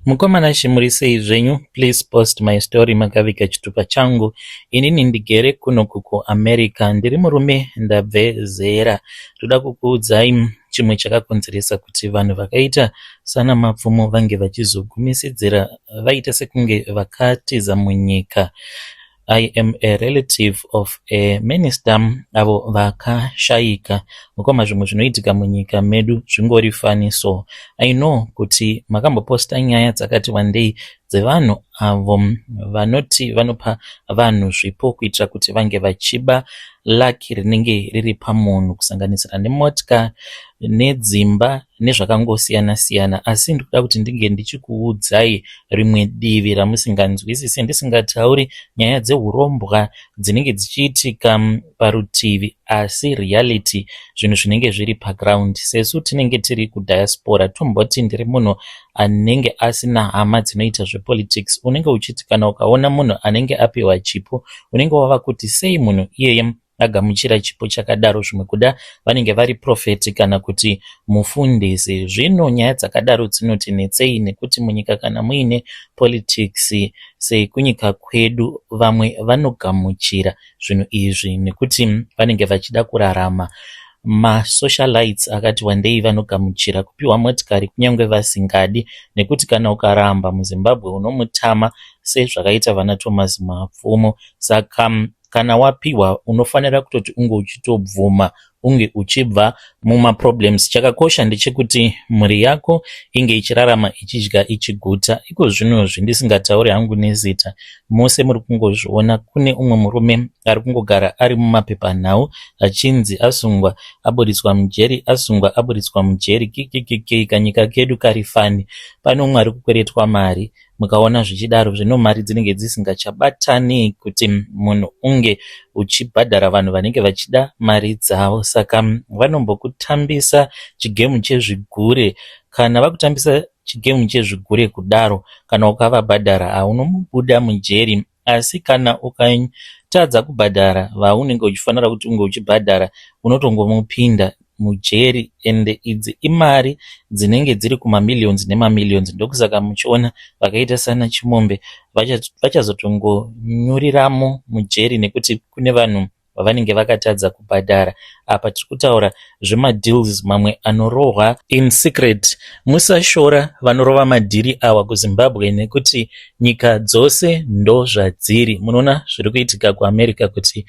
Mukomana shimurisei zvenyu, please post my story makavika chitupa changu. Inini ndigere kuno kuku America, ndiri murume ndabve zera. Ndoda kukuudzai chimwe chakakonzeresa kuti vanhu vakaita sana mapfumo vange vachizogumisidzira vaita sekunge vakatiza munyika. I am a relative of a minister avo vakashayika. Mukoma zvimwe zvinoitika munyika medu zvingori faniso. I know kuti makamboposta nyaya dzakati wandei dzevanhu avo vanoti vanopa vanhu zvipo kuitira kuti vange vachiba laki rinenge riri pamunhu, kusanganisira nemotika nedzimba nezvakangosiyana siyana. Asi ndikuda kuti ndinge ndichikuudzai rimwe divi ramusinganzwisisi, ndisingatauri nyaya dzehurombwa dzinenge dzichiitika parutivi, asi reality, zvinhu zvinenge zviri paground. Sesu tinenge tiri kudiaspora, tomboti ndiri munhu anenge asina hama dzinoita zvepolitics, unenge uchiti kana ukaona munhu anenge apiwa chipo unenge wava kuti sei munhu iyeye agamuchira chipo chakadaro. Zvimwe kuda vanenge vari profeti kana kuti mufundisi. Zvino nyaya dzakadaro dzinotinetsei, nekuti munyika kana muine politics sekunyika kwedu, vamwe vanogamuchira zvinhu izvi nekuti vanenge vachida kurarama. Masocialites akati wandei vanogamuchira kupiwa motikari kunyange vasingadi, nekuti kana ukaramba muZimbabwe unomutama sezvakaita vana Thomas Mapfumo. Saka kana wapiwa unofanira kutoti unge uchitobvuma, unge uchibva mumaproblems. Chakakosha ndechekuti mhuri yako inge ichirarama ichidya ichiguta. Iko zvinhu zvindisingatauri hangu nezita, mose muri kungozviona. Kune umwe murume ari kungogara ari mumapepanhau achinzi asungwa aburitswa mujeri, asungwa aburitswa mujeri, kikikiki, kanyika kedu kari fani. Pane umwe ari kukweretwa mari, mukaona zvichidaro zvino mari dzinenge dzisingachabatani kuti munhu unge uchibhadhara vanhu vanenge vachida mari dzavo. Saka vanombokutambisa chigemu chezvigure. Kana vakutambisa chigemu chezvigure kudaro, kana ukavabhadhara haunobuda mujeri. Asi kana ukatadza kubhadhara vaunenge uchifanira kuti unge uchibhadhara, unotongomupinda mujeri. Ende idzi imari dzinenge dziri kumamillions nemamillions. Ndokusaka muchiona vakaita sana Chimombe vachazotongonyuriramo mujeri nekuti kune vanhu vavanenge vakatadza kubhadhara. Apa tiri kutaura zvemadeals mamwe anorohwa in secret. Musashora vanorova madhiri awa kuZimbabwe, nekuti nyika dzose ndo zvadziri. Munoona zviri kuitika kuAmerica kuti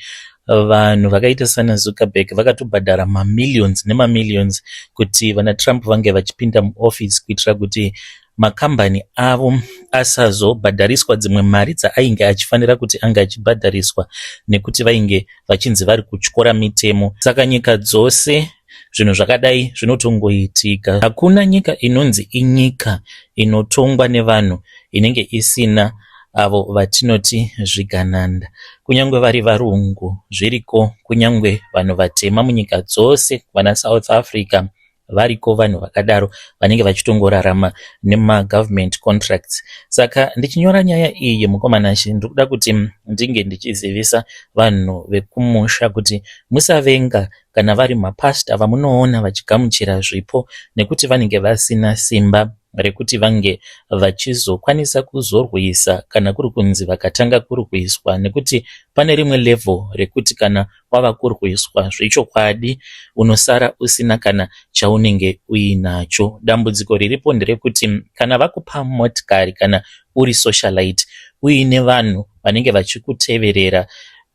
vanhu vakaita sana Zuckerberg vakatobhadhara mamillions nemamillions kuti vana Trump vange vachipinda muoffice, kuitira kuti makambani avo asazobhadhariswa dzimwe mari dzaainge achifanira kuti anga achibhadhariswa, nekuti vainge vachinzi vari kutyora mitemo. Saka nyika dzose zvinhu zvakadai zvinotongoitika. Hakuna nyika inonzi inyika inotongwa nevanhu inenge isina avo vatinoti zvigananda. Kunyange vari varungu zviriko, kunyange vanhu vatema munyika dzose, vana South Africa variko vanhu vakadaro vanenge vachitongorarama nemagovernment contracts. Saka ndichinyora nyaya iyi mukomana shi, ndikuda kuti ndinge ndichizivisa vanhu vekumusha kuti musavenga kana vari mapasta vamunoona vachigamuchira zvipo, nekuti vanenge vasina simba rekuti vange vachizokwanisa kuzorwisa kana kuri kunzi vakatanga kurwiswa. Nekuti pane rimwe level rekuti kana wava kurwiswa zvechokwadi unosara usina kana chaunenge uinacho. Dambudziko riripo nderekuti kana vakupa motikari, kana uri socialite uine vanhu vanenge vachikuteverera,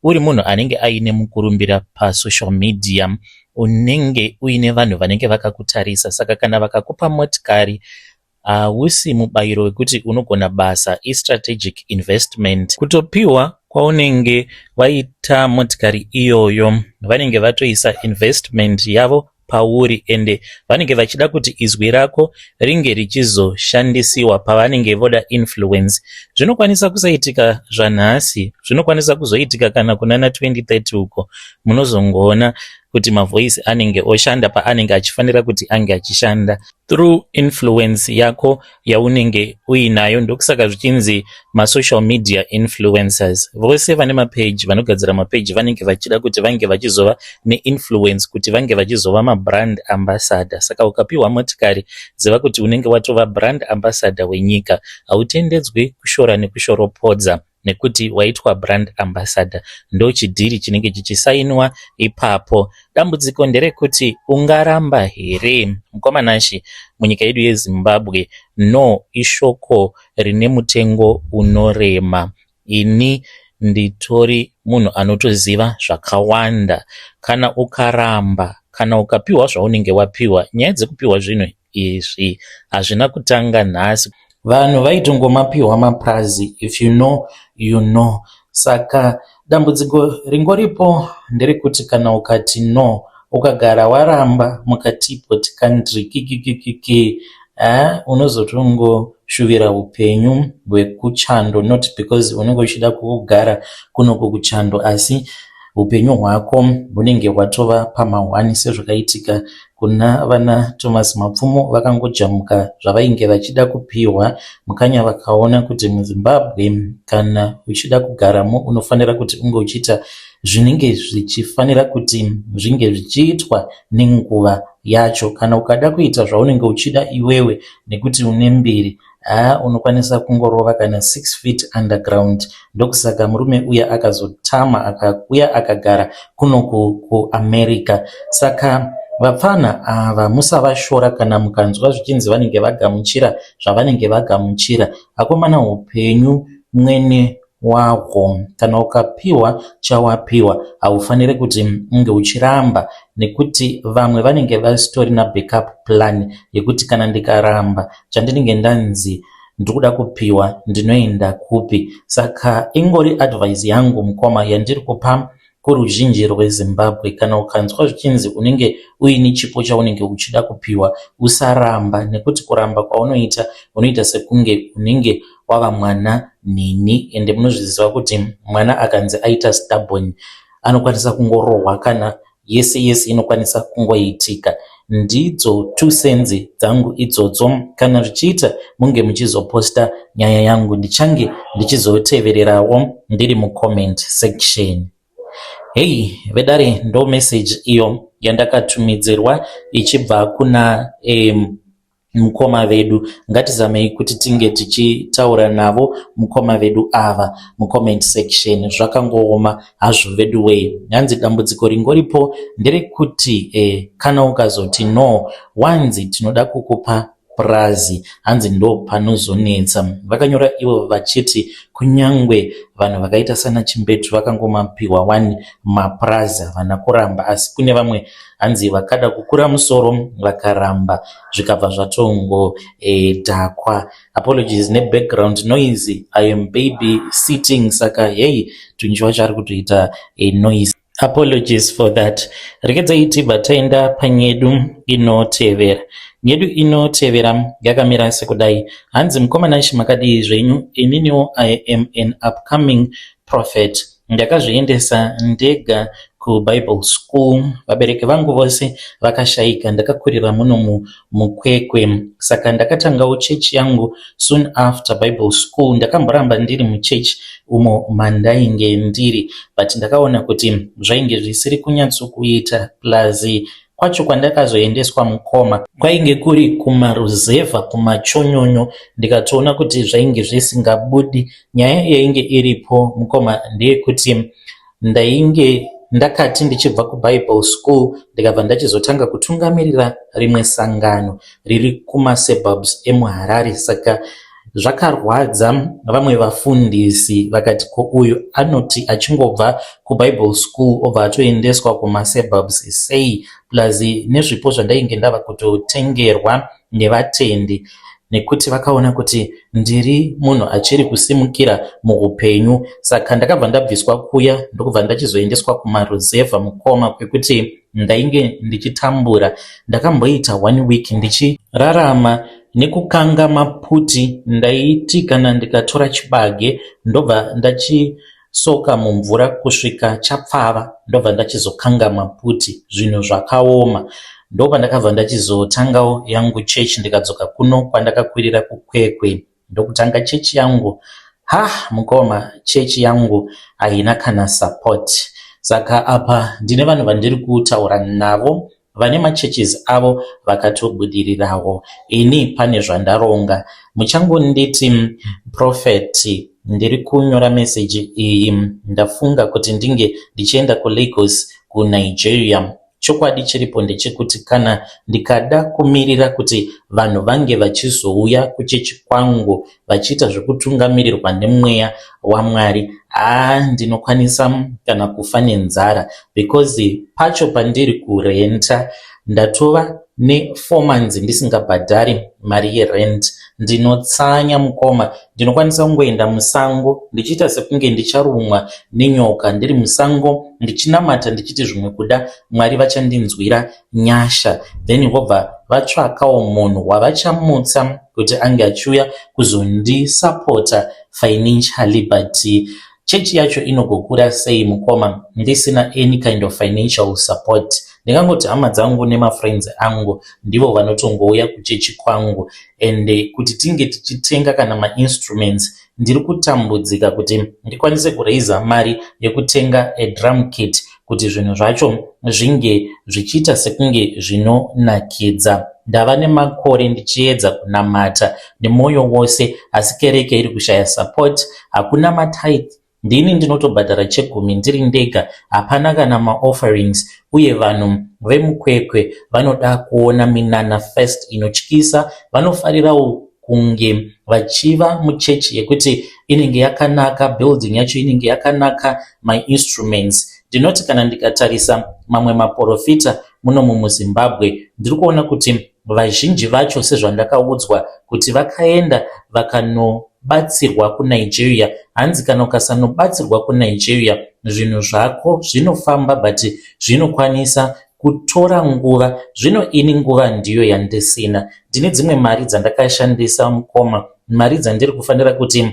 uri munhu anenge aine mukurumbira pasocial media, unenge uine vanhu vanenge vakakutarisa. Saka kana vakakupa motikari hausi mubayiro wekuti unogona basa, strategic investment. Kutopiwa kwaunenge waita motikari iyoyo, vanenge vatoisa investment yavo pauri, ende vanenge vachida kuti izwi rako ringe richizoshandisiwa pavanenge voda influence. Zvinokwanisa kusaitika zvanhasi, zvinokwanisa kuzoitika kana kunana 2030 uko. Munozongoona kuti mavoice anenge oshanda paanenge achifanira kuti ange achishanda through influence yako yaunenge uinayo. Ndokusaka zvichinzi masocial media influencers. Vose vane mapage, vanogadzira mapage vanenge vachida kuti vange vachizova neinfluence, kuti vange vachizova mabrand ambassador. Saka ukapiwa motikari ziva kuti unenge watova brand ambassador wenyika. Hautendedzwi kushora nekushoropodza nekuti waitwa brand ambassador. Ndo chidhiri chinenge chichisainwa ipapo. Dambudziko nderekuti ungaramba here? Mukomanashi, munyika yedu yeZimbabwe no ishoko rine mutengo unorema. Ini nditori munhu anotoziva zvakawanda. Kana ukaramba, kana ukapiwa zvaunenge wapiwa, nyaya dzekupiwa zvinhu izvi hazvina kutanga nhasi. Vanhu vaitongomapiwa maprazi, if you know you know. Saka dambudziko ringoripo nderekuti kana ukati no, ukagara waramba mukatipoti country kikikikiki, unozotongoshuvira upenyu hwekuchando, not because unenge uchida kugara kunoko kuchando, asi upenyu hwako hunenge hwatova pamahwani sezvakaitika kuna vana Thomas Mapfumo. Vakangojamuka zvavainge vachida kupiwa, mukanya vakaona kuti muZimbabwe kana uchida kugaramo unofanira kuti unge uchiita zvinenge zvichifanira kuti zvinge zvichiitwa nenguva yacho. Kana ukada kuita zvaunenge uchida iwewe nekuti une mbiri, unokwanisa kungorova kana 6 feet underground. Ndokusaka murume uya akazotama akakuya akagara kuno kuAmerica. Saka vapfana ava musavashora kana mukanzwa zvichinzi vanenge vagamuchira zvavanenge vagamuchira. Akomana upenyu mwene wako. Kana ukapiwa chawapiwa, haufaniri kuti unge uchiramba, nekuti vamwe vanenge vasitori na backup plan yekuti kana ndikaramba chandinenge ndanzi ndikuda kupiwa ndinoenda kupi. Saka ingori advice yangu mukoma yandiri kupa kuruzhinji rweZimbabwe. Kana ukanzwa zvichinzi unenge uini chipo chaunenge uchida kupiwa, usaramba, nekuti kuramba kwaunoita unoita sekunge unenge wava mwana nini. Ende munozviziva kuti mwana akanzi aita stubborn anokwanisa kungorohwa kana yese inokwanisa kungoitika. Ndidzo 2 cents dzangu idzodzo. Kana zvichiita munge muchizoposta nyaya yangu, ndichange ndichizotevererawo ndiri mucomment section. Hey vedare, ndo message iyo yandakatumidzirwa ichibva kuna mukoma vedu. Ngatizamei kuti tinge tichitaura navo mukoma vedu ava mucomment section. Zvakangooma hazvo vedu wei. Hanzi dambudziko ringoripo nderekuti kana ukazoti no, wanzi tinoda kukupa prazi, hanzi ndo panozonetsa. Vakanyora ivo vachiti kunyangwe vanhu vakaita sana Chimbetu vakangomapiwa 1 maprazi havana kuramba, asi kune vamwe hanzi vakada kukura musoro vakaramba zvikabva zvatongo dhakwa. Apologies ne background noise, I am baby sitting, saka hey tunjwa chari kutoita noise. Apologies for that. Rekedzai tibva taenda panyedu inotevera. Nyedu inotevera yakamira sekudai. Hanzi mukomanashi makadii zvenyu? Ininiwo I am an upcoming prophet. Ndakazviendesa ndega kuBible school. Vabereki vangu vose vakashaika. Ndakakurira muno mukwekwe. Saka ndakatangawo chechi yangu soon after Bible school. Ndakamboramba ndiri muchechi umo mandainge ndiri, but ndakaona kuti zvainge zvisiri kunyatsokuita, plus kwacho kwandakazoendeswa mukoma kwainge kuri kumaruzevha kumachonyonyo. Ndikatoona kuti zvainge zvisingabudi. Nyaya yainge iripo mukoma ndeyekuti ndainge ndakati ndichibva kuBible school ndikabva ndachizotanga kutungamirira rimwe sangano riri kumasuburbs emuHarare. Saka zvakarwadza. Vamwe vafundisi vakati ko uyu anoti achingobva kuBible school obva atoendeswa kumasuburbs sei, plus nezvipo zvandainge ndava kutotengerwa nevatendi, nekuti vakaona kuti ndiri munhu achiri kusimukira muupenyu. Saka ndakabva ndabviswa kuya ndokubva ndachizoendeswa kumaruzevha mukoma, kwekuti ndainge ndichitambura. Ndakamboita 1 week ndichirarama nekukanga maputi. Ndaiti kana ndikatora chibage ndobva soka mumvura kusvika chapfava, ndobva ndachizokanga maputi zvinhu zvakaoma. Ndobva ndakabva ndachizotangawo yangu chechi ndikadzoka kuno kwandakakwirira kuKwekwe ndokutanga chechi yangu. Mukoma, chechi yangu haina kana support. Saka apa ndine vanhu vandiri kutaura navo vane machurches avo vakatobudirirawo. Ini pane zvandaronga. Muchangonditi Prophet, ndiri kunyora message iyi ndafunga kuti ndinge ndichienda kuLagos kuNigeria. Chokwadi chiripo ndechekuti kana ndikada kumirira kuti vanhu vange vachizouya kuchechi kwangu vachiita zvekutungamirirwa nemweya waMwari, ndinokwanisa kana kufa nenzara, because pacho pandiri kurenta ndatova ne4 months ndisingabhadhari mari yerent. Ndinotsanya mukoma, ndinokwanisa kungoenda musango ndichiita sekunge ndicharumwa nenyoka ndiri musango ndichinamata ndichiti zvimwe kuda Mwari vachandinzwira nyasha, then vobva vatsvakawo munhu wavachamutsa kuti ange achiuya kuzondisapota financially. But chechi yacho inogokura sei mukoma ndisina any kind of financial support? Ndingangoti hama dzangu nemafriends angu ndivo vanotongouya kuchechi kwangu, and kuti tinge tichitenga kana mainstruments ndiri kutambudzika kuti ndikwanise kuraiza mari yekutenga drum kit kuti zvinhu zvacho zvinge zvichiita sekunge zvinonakidza. Ndava nemakore ndichiedza kunamata nemwoyo wose, asi kereke iri kushaya support. Hakuna matithe, ndini ndinotobhadhara chegumi ndiri ndega, hapana kana maofferings. Uye vanhu vemuKwekwe vanoda kuona minana first inotyisa, vanofarirawo kunge vachiva muchechi yekuti inenge yakanaka, building yacho inenge yakanaka, my instruments. Ndinoti kana ndikatarisa mamwe maprofita muno muZimbabwe ndiri kuona kuti vazhinji vacho sezvandakaudzwa kuti vakaenda vakanobatsirwa kuNigeria. Hanzi kana ukasanobatsirwa kuNigeria zvinhu zvako zvinofamba, but zvinokwanisa kutora nguva. Zvino ini nguva ndiyo yandisina. Ndine dzimwe mari dzandakashandisa mukoma, mari dzandiri kufanira kuti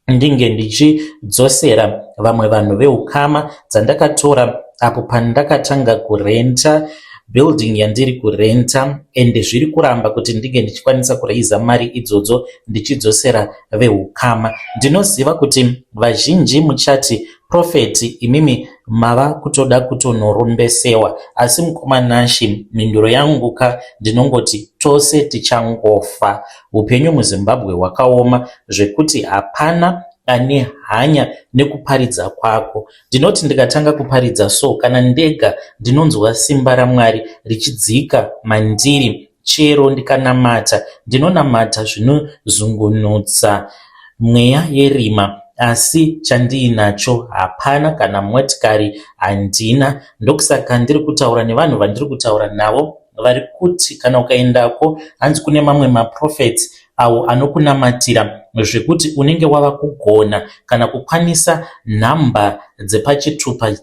ndinge ndichidzosera vamwe vanhu veukama dzandakatora apo pandakatanga kurenta building yandiri kurenta, ende zviri kuramba kuti ndinge ndichikwanisa kuraiza mari idzodzo ndichidzosera veukama. Ndinoziva kuti vazhinji muchati Prophet, imimi mava kutoda kutonorombesewa, asi mukoma Nashi, minduro yangu ndinongoti tose tichangofa. Upenyu muZimbabwe hwakaoma zvekuti hapana ane hanya nekuparidza kwako. Ndinoti ndikatanga kuparidza kana ndega ndinonzwa simba raMwari richidzika mandiri. Chero ndikanamata, ndinonamata zvinozungunutsa mweya yerima, asi chandiinacho hapana kana motikari handina. Ndokusaka ndiri kutaura nevanhu vandiri kutaura navo vari kuti kana ukaendako hanzi kune mamwe maprofits avo anokunamatira zvekuti unenge wava kugona kana kukwanisa nhamba dzepachitupa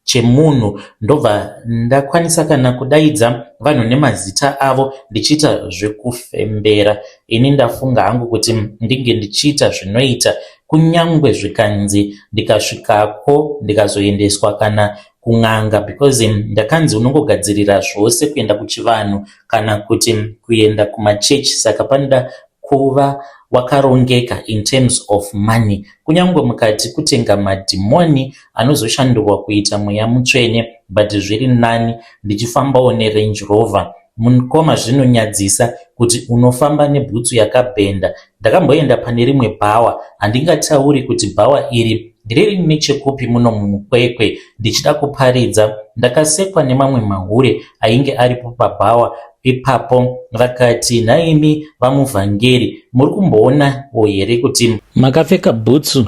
chemunhu. Ndobva ndakwanisa kana kudaidza vanhu nemazita avo ndichiita zvekufembera. Ini ndafunga hangu kuti ndinge ndichiita zvinoita, kunyangwe zvikanzi ndikasvikako ndikazoendeswa kana kun'anga, because ndakanzi unongogadzirira zvose kuenda kuchivanhu kana kuti kuenda kumachechi. Saka panoda kuva wakarongeka in terms of money, kunyangwe mukati kutenga madhimoni anozoshandurwa kuita mweya mutsvene, but zviri nani ndichifambawo neRange Rover. Mukoma zvinonyadzisa kuti unofamba nebhutsu yakabhenda. Ndakamboenda pane rimwe bhawa, handingatauri kuti bhawa iri ndiri nechekupi muno muKwekwe ndichida kuparidza. Ndakasekwa nemamwe mahure ainge aripo pabhawa. Ipapo vakati, naimi vamuvhangeri, muri kumboonawo here kuti makapfeka bhutsu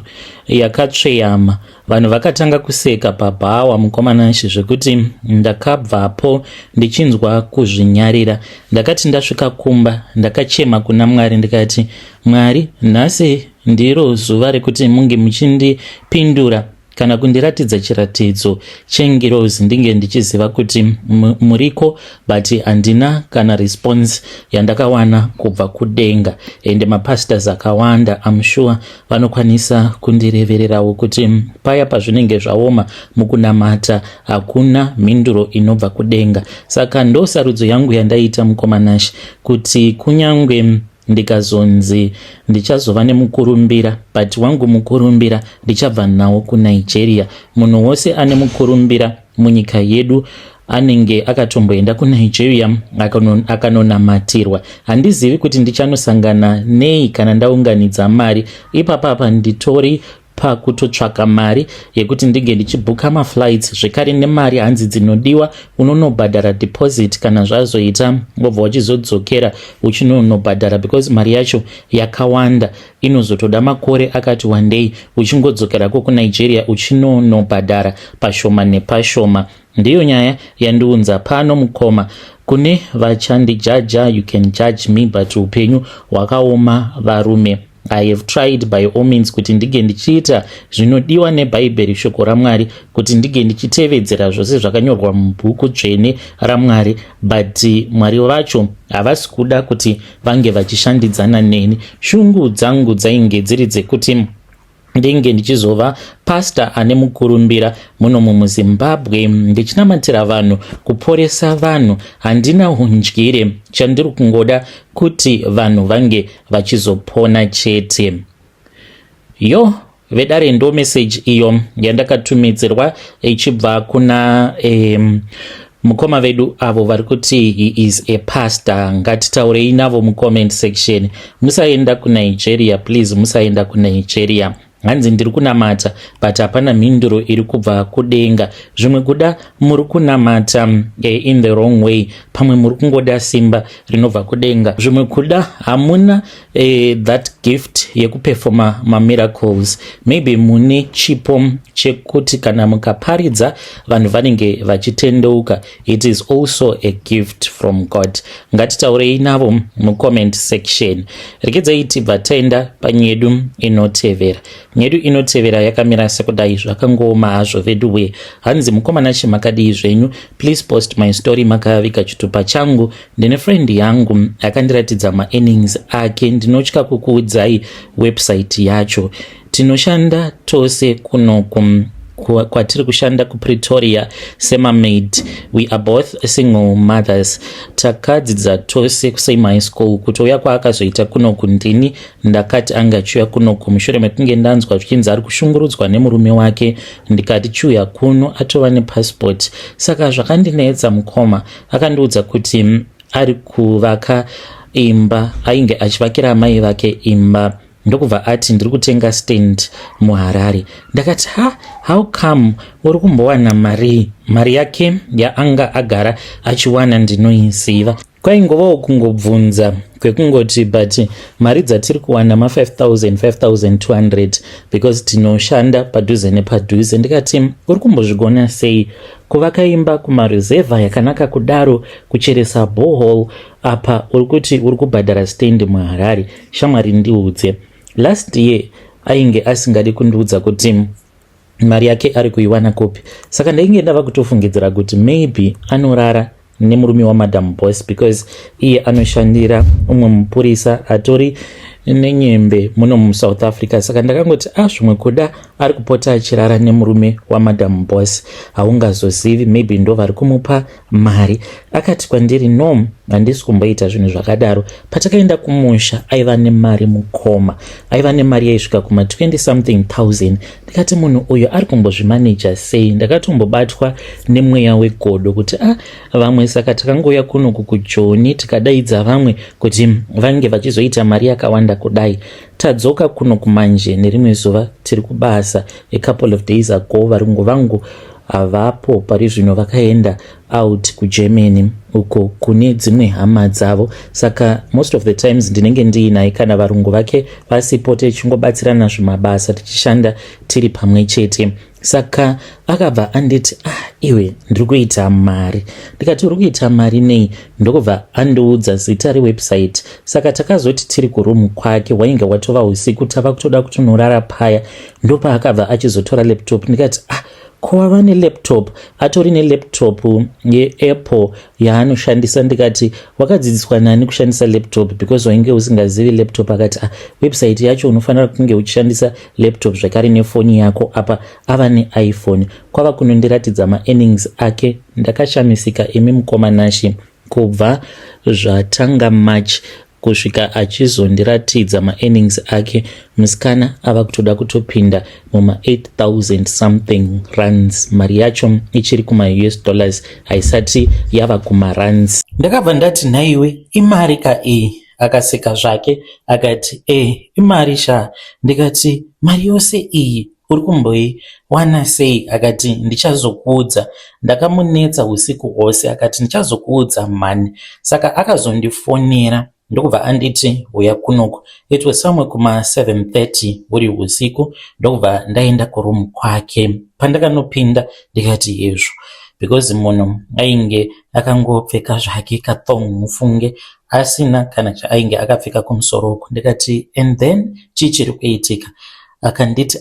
yakatsveyama? Vanhu vakatanga kuseka pabhawa mukoma Nashi zvekuti ndakabvapo ndichinzwa kuzvinyarira. Ndakati ndasvika kumba ndakachema kuna Mwari ndikati, Mwari, nhasi ndiro zuva rekuti munge muchindipindura. kana kundiratidza chiratidzo chengirozi ndinge ndichiziva kuti muriko, but handina kana response yandakawana kubva kudenga. Ende mapastors akawanda I'm sure vanokwanisa kundirevererawo kuti paya pazvinenge zvaoma mukunamata hakuna mhinduro inobva kudenga. Saka ndo sarudzo yangu yandaita mukomanashi, kuti kunyangwe ndikazonzi ndichazova nemukurumbira, but wangu mukurumbira ndichabva nawo kuNigeria. Munhu wose ane mukurumbira munyika yedu anenge akatomboenda kuNigeria akanonamatirwa. Handizivi kuti ndichanosangana nei kana ndaunganidza mari. Ipapapa nditori pakutotsvaka mari yekuti ndinge ndichibhuka maflights, zvekare nemari hanzi dzinodiwa unonobhadhara deposit kana zvazoita wobva wachizodzokera uchinonobhadhara, because mari yacho yakawanda. Inozotoda makore akati wandei uchingodzokerako kuNigeria uchinonobhadhara pashoma nepashoma. Ndiyo nyaya yandiunza pano mukoma. Kune vachandijaja, you can judge me, but upenyu hwakaoma varume. I have tried by all means kuti ndige ndichiita zvinodiwa neBhaibheri, shoko raMwari, kuti ndige ndichitevedzera zvose zvakanyorwa mubhuku dzvene raMwari, but Mwari vacho havasi kuda kuti vange vachishandidzana neni. Shungu dzangu dzainge dziri dzekuti ndinge ndichizova pastor ane mukurumbira muno muZimbabwe, ndichinamatira vanhu, kuporesa vanhu. Handina hundyire, chandiri kungoda kuti vanhu vange vachizopona chete. Yo vedare ndo message iyo yandakatumidzirwa ichibva kuna mukoma vedu avo vari kuti he is a pastor. Ngatitaurei navo mucomment section. Musaenda kuNigeria, please, musaenda kuNigeria. Hanzi ndiri kunamata, but hapana mhinduro iri kubva kudenga. Zvimwe kuda muri kunamata in the wrong way, pamwe muri kungoda simba rinobva kudenga. Zvimwe kuda hamuna that gift yekuperforma miracles. Maybe mune chipo chekuti kana mukaparidza vanhu vanenge vachitendeuka. It is also a gift from God. Ngatitaurei navo mucomment section. Regedzai tibva taenda panyedu inotevera. Nyedu inotevera yakamira sekudai zvakangooma hazvo veduwe. Hanzi mukomana chimakadii zvenyu, please post my story makavika chitupa changu. Ndine friend yangu akandiratidza maearnings ake, ndinotya kukuudzai website yacho. Tinoshanda tose kunoku kwatiri kushanda kuPretoria semaid. We are both single mothers. Takadzidza tose kusame high school. Kutouya kwaakazoita kunoku ndini ndakati angachiuya kunoku mushure mekunge ndanzwa zvichinzi ari kushungurudzwa nemurume wake, ndikati chiuya kuno atova nepassport. Saka zvakandinetsa mukoma. Akandiudza kuti ari kuvaka imba, ainge achivakira mai vake imba. Ndokubva ati ndiri kutenga stand muHarare. Ndakati how come uri kumbowana mari yake yaanga agara achiwana ndinoiziva. Kwaingovawo kungobvunza kwekungoti, but mari dzatiri kuwana ma5,200 because tinoshanda padhuze nepadhuze. Ndikati uri kumbozvigona sei kuvaka imba kumaruzevha yakanaka kudaro, kucheresa borehole apa uri kuti uri kubhadhara stand muHarare? Shamwari ndiudze. Last year ainge asingadi kundiudza kuti mari yake ari kuiwana kupi. Saka ndainge ndava kutofungidzira kuti maybe anorara nemurume waMadam Boss, because iye anoshandira umwe mupurisa atori nenyembe muno muSouth Africa. Saka ndakangoti zvimwe kuda ari kupota achirara nemurume waMadam Boss, haungazozivi, maybe ndo vari kumupa mari. Akati kwandiri no, handisi kumboita zvinhu zvakadaro. Patakaenda kumusha aiva nemari mukoma, aiva nemari yaisvika kuma 20 something thousand. Ndikati munhu uyo ari kumbozvimaneja sei? Ndakatombobatwa nemweya wegodo kuti vamwe. Saka takangouya kunoku kuJoni tikadaidza vamwe kuti vange vachizoita mari yakawanda kudai. Tadzoka kuno kumanje nerimwe zuva tiri kubasa a couple of days ago. Varungu vangu havapo pari zvino, vakaenda out kuGermany uko kune dzimwe hama dzavo. Saka most of the times ndinenge ndiinaye kana varungu vake vasipo, tichingobatsirana zvimabasa tichishanda tiri pamwe chete. Saka akabva anditi iwe ndiri kuita mari. Ndikati uri kuita mari nei? Ndokubva andiudza zita rewebsite. Saka takazoti tiri kurumu kwake, wainge watova usiku, tava kutoda kutonorara paya, ndopaakabva achizotora laptop. Ndikati ko wava nelaptop? Atori nelaptop yeapple yaanoshandisa. Ndikati wakadzidziswa nani kushandisa laptop? Because wainge usingazivi laptop. Akati website yacho unofanira kunge uchishandisa laptop zvakare nefoni yako. Apa ava neiphone. Kwava kunondiratidza maearnings ake. Ndakashamisika imi mukomanashi. Kubva zvatanga March kusvika achizondiratidza maearnings ake, musikana ava kutoda kutopinda muma 8,000 something rands. Mari yacho ichiri kuma US dollars, haisati yava kuma rands. Ndakabva ndati nhaiwe imari ka iyi. Akaseka zvake akati imari sha. Ndikati mari yose iyi uri kumboiwana sei? Akati ndichazokuudza. Ndakamunetsa usiku hwose. Akati ndichazokuudza mani. Saka akazondifonera ndokubva anditi uya kunoku. It was somewhere kuma 7:30 uri usiku. Ndokubva ndaenda kurumu kwake. Pandakanopinda ndikati yezvo, because munhu ainge akangopfeka zvake kathong mufunge, asina kana chaainge akapfeka kumusoro uku. Ndikati and then chichiri kuitika? Akanditi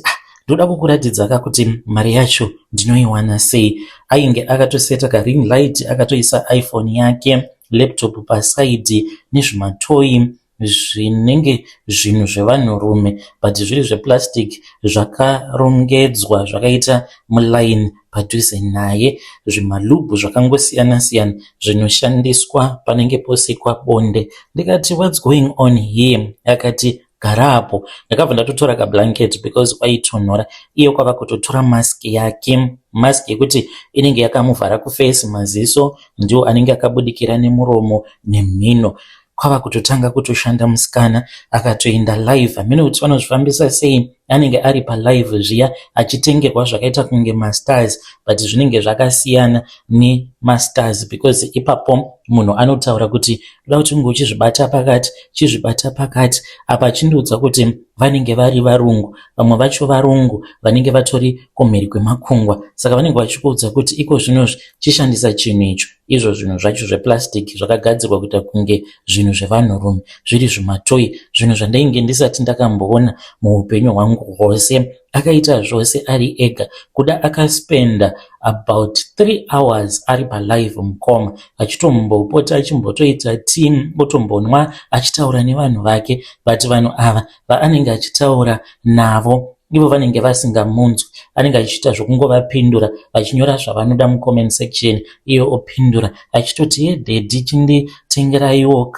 ndoda kukuratidza kuti mari yacho ndinoiwana sei. Ainge akatoseta ka ring light, akatoisa iPhone yake, laptop pasaidi nezvimatoyi zvinenge zvinhu zvevanhurume, but zviri zveplastic zvakarongedzwa zvakaita muline padhuze naye, zvimalubhu zvakangosiyana siyana zvinoshandiswa panenge posikwa bonde. Ndikati what's going on here? Akati garapo. Ndakabva ndatotora ka blanket because waitonhora. Iyo kwava kutotora mask yake, mask yekuti inenge yakamuvhara kuface, maziso ndio anenge akabudikira nemuromo nemhino. Kwava kutotanga kutoshanda musikana. Akatoenda live. Hamene kuti vanozvifambisa sei? Anenge ari pa live zviya achitengerwa zvakaita kunge masters, but zvinenge zvakasiyana nemasters because ipapo munhu anotaura kuti ndoda kuti unge uchizvibata pakati, chizvibata pakati. Apa chindoudza kuti vanenge vari varungu, vamwe vacho varungu vanenge vatori kumhiri kwemakungwa. Saka vanenge vachikuudza kuti iko zvinozvi chishandisa chinhu icho. Izvo zvinhu zvacho zveplastic zvakagadzirwa kuita kunge zvinhu zvevanhurume, zviri zvimatoyi, zvinhu zvandainge ndisati ndakamboona muupenyu hwangu hwose. Akaita zvose ari ega. Kuda akaspenda about 3 hours ari palive mukoma, achitombopota achimbotoita team, otombonwa achitaura nevanhu vake. But vanhu ava vaanenge achitaura navo ivo vanenge vasingamunzwi. Anenge achiita zvokungovapindura, vachinyora zvavanoda mucomment section, iyo opindura achitoti yedhedhi chinditengeraiwo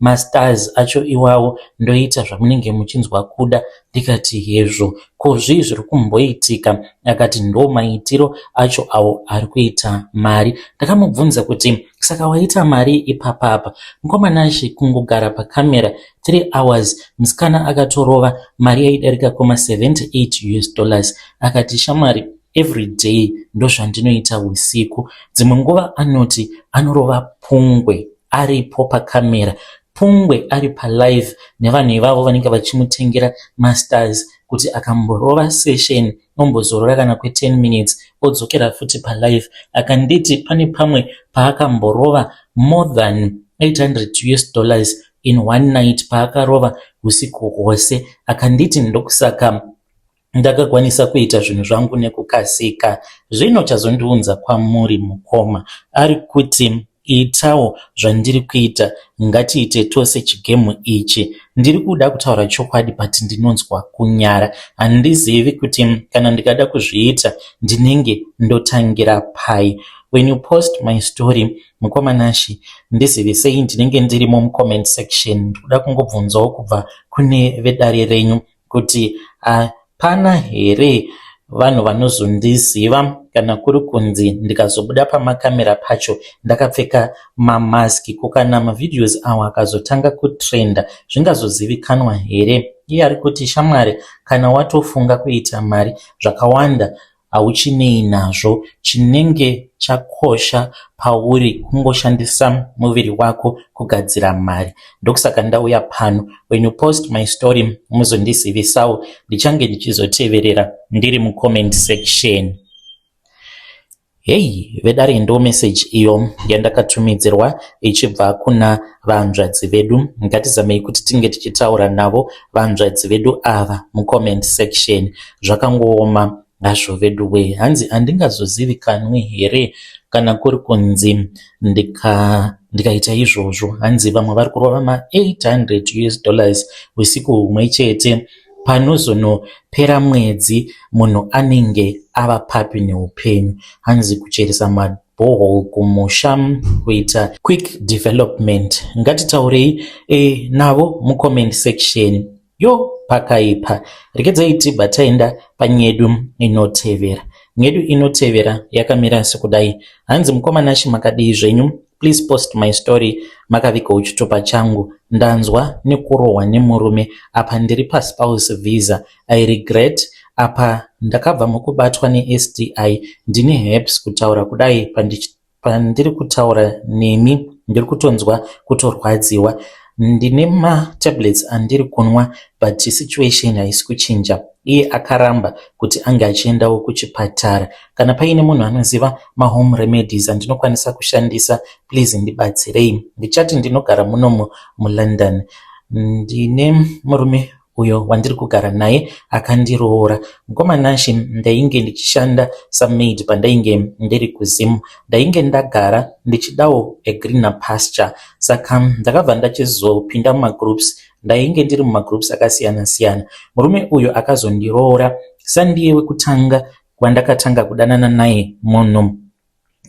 masters acho iwawo ndoita zvamunenge muchinzwa kuda. Ndikati hezvo ko zvii zviri kumboitika? Akati ndo maitiro acho awo ari kuita mari. Ndakamubvunza kuti saka waita mari ipapapa? Mukomanashi kungogara pakamera 3 hours, musikana akatorova mari yaidarika kuma 78 US dollars. Akati shamwari, every day ndo zvandinoita usiku. Dzimwe nguva anoti anorova pungwe aripo pakamera, pungwe ari palive nevanhu ivavo vanenge vachimutengera masters, kuti akamborova session ombozorora kana kwe10 minutes odzokera futi palive. Akanditi pane pamwe paakamborova more than 800 US dollars in one night, paakarova usiku hwose. Akanditi ndokusaka ndakakwanisa kuita zvinhu zvangu nekukasika. Zvino chazondiunza kwamuri mukoma ari kuti itawo zvandiri kuita, ngatiite tose chigemu ichi. Ndiri kuda kutaura chokwadi, but ndinonzwa kunyara. Handizivi kuti kana ndikada kuzviita ndinenge ndotangira pai. When you post my story mukomanashi, ndizivisei ndinenge ndirimo mucomment section. Ndikuda kungobvunzawo kubva kune vedare renyu kuti pana here vanhu vanozondiziva kana kuri kunzi ndikazobuda pamakamera pacho ndakapfeka mamaski, kana mavideos awo akazotanga kutrenda zvingazozivikanwa here? Iye ari kuti shamwari, kana watofunga kuita mari zvakawanda hauchinei nazvo. Chinenge chakosha pauri kungoshandisa muviri wako kugadzira mari. Ndokusaka ndauya pano. When you post my story muzondizivisawo, ndichange ndichizoteverera ndiri mucomment section. Hei vedare ndo message iyo yandakatumidzirwa ichibva kuna vanzvadzi vedu. Ngatizamei kuti tinge tichitaura navo vanzvadzi vedu ava mucomment section. Zvakangooma hazvo vedu we, hanzi handingazozivikanwi here kana kuri kunzi ndikaita izvozvo. Hanzi vamwe vari kurova ma$800 usiku humwe chete, panozonopera mwedzi munhu anenge ava papi neupenyu. Hanzi kucheresa mabhohol kumusha, kuita quick development. Ngatitaurei navo mucomment section. Yo pakaipa, regedzai tibva taenda panyedu inotevera. Nyedu inotevera yakamira sekudai. Hanzi mukomana makadii zvenyu? Please post my story makavikawo chitupa changu. Ndanzwa nekurohwa nemurume apa ndiri paspouse visa. I regret apa ndakabva mukubatwa neSTI. Ndine herpes kutaura kudai pandiri kutaura nemi ndiri kutonzwa kutorwadziwa. Ndine matablets andiri kunwa but situation haisi kuchinja. Iye akaramba kuti ange achiendawo kuchipatara. Kana paine munhu anoziva mahome remedies andinokwanisa kushandisa, please ndibatsirei. Ndichati ndinogara munomu muLondon. Ndine murume uyo wandiri kugara naye akandiroora. Mukomanashi ndainge ndichishanda samaid pandainge ndiri kuzimu. Ndainge ndagara ndichidawo a greener pasture. Saka ndakabva ndachizopinda mumagroups. Ndainge ndiri mumagroups akasiyana siyana. Murume uyo akazondiroora sandiye wekutanga kwandakatanga kudanana naye munhu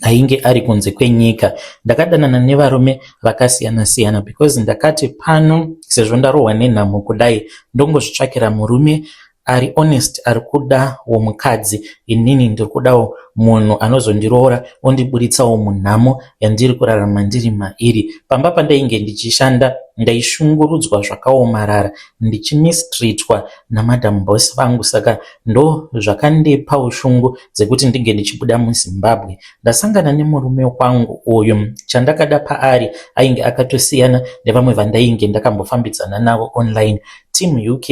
ainge ari kunze kwenyika. Ndakadanana nevarume vakasiyana siyana because ndakati pano sezvo ndarohwa nenhamo kudai ndongozvitsvakira murume ari honest, ari kuda womukadzi. Inini ndiri kudawo munhu anozondiroora ondiburitsawo munhamo yandiri kurarama ndiri mairi. Pamba pandainge ndichishanda ndaishungurudzwa zvakaomarara, ndichimistreatwa namadam boss vangu. Saka ndo zvakandipa ushungu dzekuti ndinge ndichibuda muZimbabwe. Ndasangana nemurume wangu uyu. Chandakada paari ainge akatosiyana nevamwe vandainge ndakambofambidzana navo online. Team UK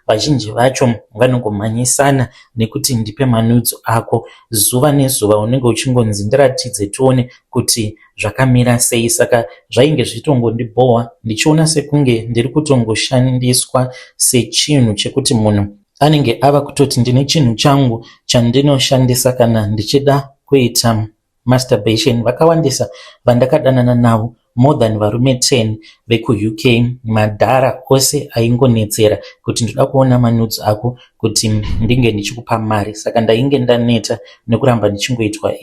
vazhinji vacho vanongomhanyisana nekuti ndipe manudzo ako. Zuva nezuva unenge uchingonzi ndiratidze tione kuti zvakamira sei. Saka zvainge zvitongondibhowa ndichiona sekunge ndiri kutongoshandiswa sechinhu chekuti munhu anenge ava kutoti ndine chinhu changu chandinoshandisa kana ndichida kuita masturbation. Vakawandisa vandakadanana navo, more than varume 10 vekuUK. Madhara ose aingonetsera kuti ndoda kuona manudzo ako kuti ndinge ndichikupa mari. Saka ndainge ndaneta nekuramba ndichingoitwa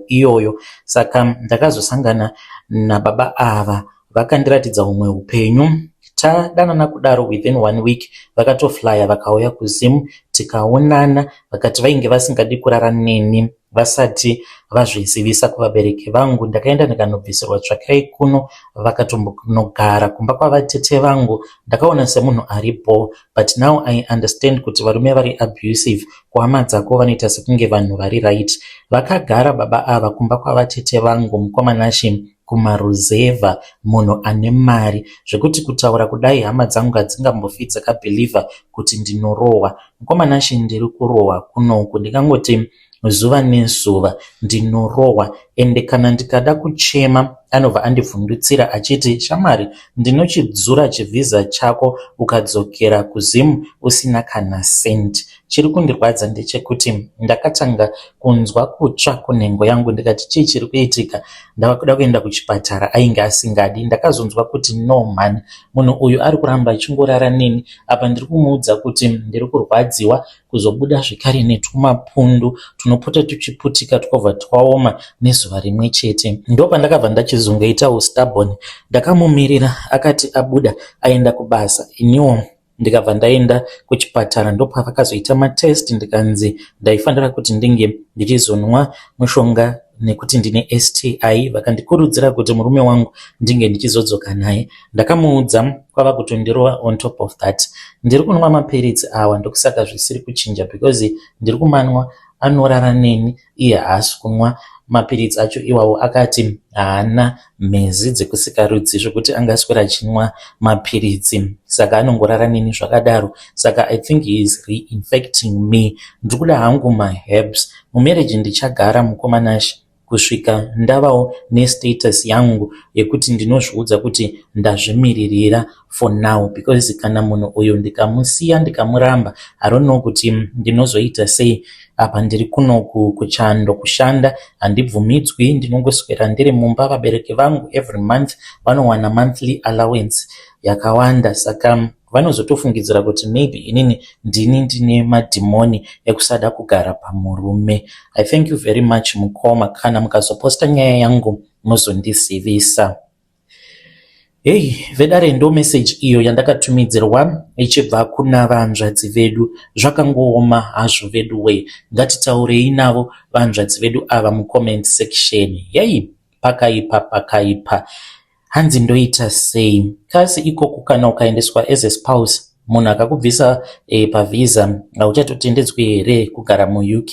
iyoyo. Saka ndakazosangana nababa ava, vakandiratidza humwe upenyu. Tadanana kudaro within 1 week vakatoflya vakauya kuzimu tikaonana. Vakati vainge vasingadi kurara neni vasati vazvizivisa kuvabereki vangu. Ndakaenda ndikanobvisirwa tsvakai kuno, vakatonogara kumba kwavatete vangu. Ndakaona semunhu aripo, but now I understand kuti varume vari abusive kuhama dzako vanoita sekunge vanhu vari right. Vakagara baba ava kumba kwavatete vangu mukomanashi kumaruzeva, munhu ane mari zvekuti kutaura kudai hama dzangu hadzingambofi dzakabhilivha kuti ndinorohwa. Mukomanashi ndiri kurohwa kunoku, ndingangoti zuva nezuva ndinorohwa. Ende kana ndikada kuchema anobva andivhundutsira achiti, shamwari, ndinochidzura chivhiza chako ukadzokera kuzimu usina kana sendi. Chiri kundirwadza ndechekuti ndakatanga kunzwa kutsva kunhengo yangu. Ndikati chii chiri kuitika? Ndava kuda kuenda kuchipatara, ainge asingadi. Ndakazonzwa kuti no man, munhu uyu ari kuramba achingorara neni. Apa ndiri kumuudza kuti ndiri kurwadziwa kuzobuda zvikare netumapundu tunopota tuchiputika tukobva twaoma nezuva rimwe chete. Ndo pandakabva ndachizongoitawo stubborn. Ndakamumirira akati abuda aenda kubasa. Iniwo ndikabva ndaenda kuchipatara. Ndo pavakazoita matest ndikanzi ndaifanira kuti ndinge ndichizonwa mushonga nekuti ndine STI. Vakandikurudzira kuti murume wangu ndinge ndichizodzoka naye. Ndakamuudza kwava kutondirowa on top of that. Ndiri kunwa mapiritsi awa ndokusaka zvisiri kuchinja because ndiri kumanwa anorara neni, iye haasi kunwa mapiritsi acho iwawo. Akati haana mhezi dzekusikarudzi zvokuti angaswera achinwa mapiritsi, saka anongorara neni zvakadaro. Saka I think he is reinfecting me. Ndikuda hangu maherbs. Mumarriage ndichagara mukomanashi kusvika ndavawo nestatus yangu yekuti ndinozviudza kuti ndazvimiririra for now, because kana munhu uyu ndikamusiya ndikamuramba, I don't know kuti ndinozoita sei. Apa ndiri kunoku kuchando kushanda, handibvumidzwi, ndinongoswera ndiri mumba. Vabereki vangu every month vanowana monthly allowance yakawanda, saka vanozotofungidzira kuti maybe inini ndine madhimoni ekusada kugara pamurume. I thank you very much mukoma, kana mukazoposta nyaya yangu muzondizivisa. Hey, vedare ndo message iyo yandakatumidzirwa ichibva kuna vanzvadzi vedu. Zvakangooma hazvo vedu we, ngatitaurei navo vanzvadzi vedu ava mucomment section. Yei, pakaipa. Hanzi ndoita sei? Kasi ikoko kana ukaendeswa as a spouse, munhu akakubvisa pavisa, hauchatotendedzwi here kugara mu-UK?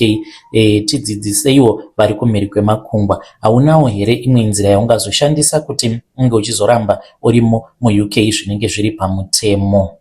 Tidzidziseiwo vari kumhiri kwemakungwa. Haunawo here imwe nzira yaungazoshandisa kuti unge uchizoramba urimo mu-UK zvinenge zviri pamutemo?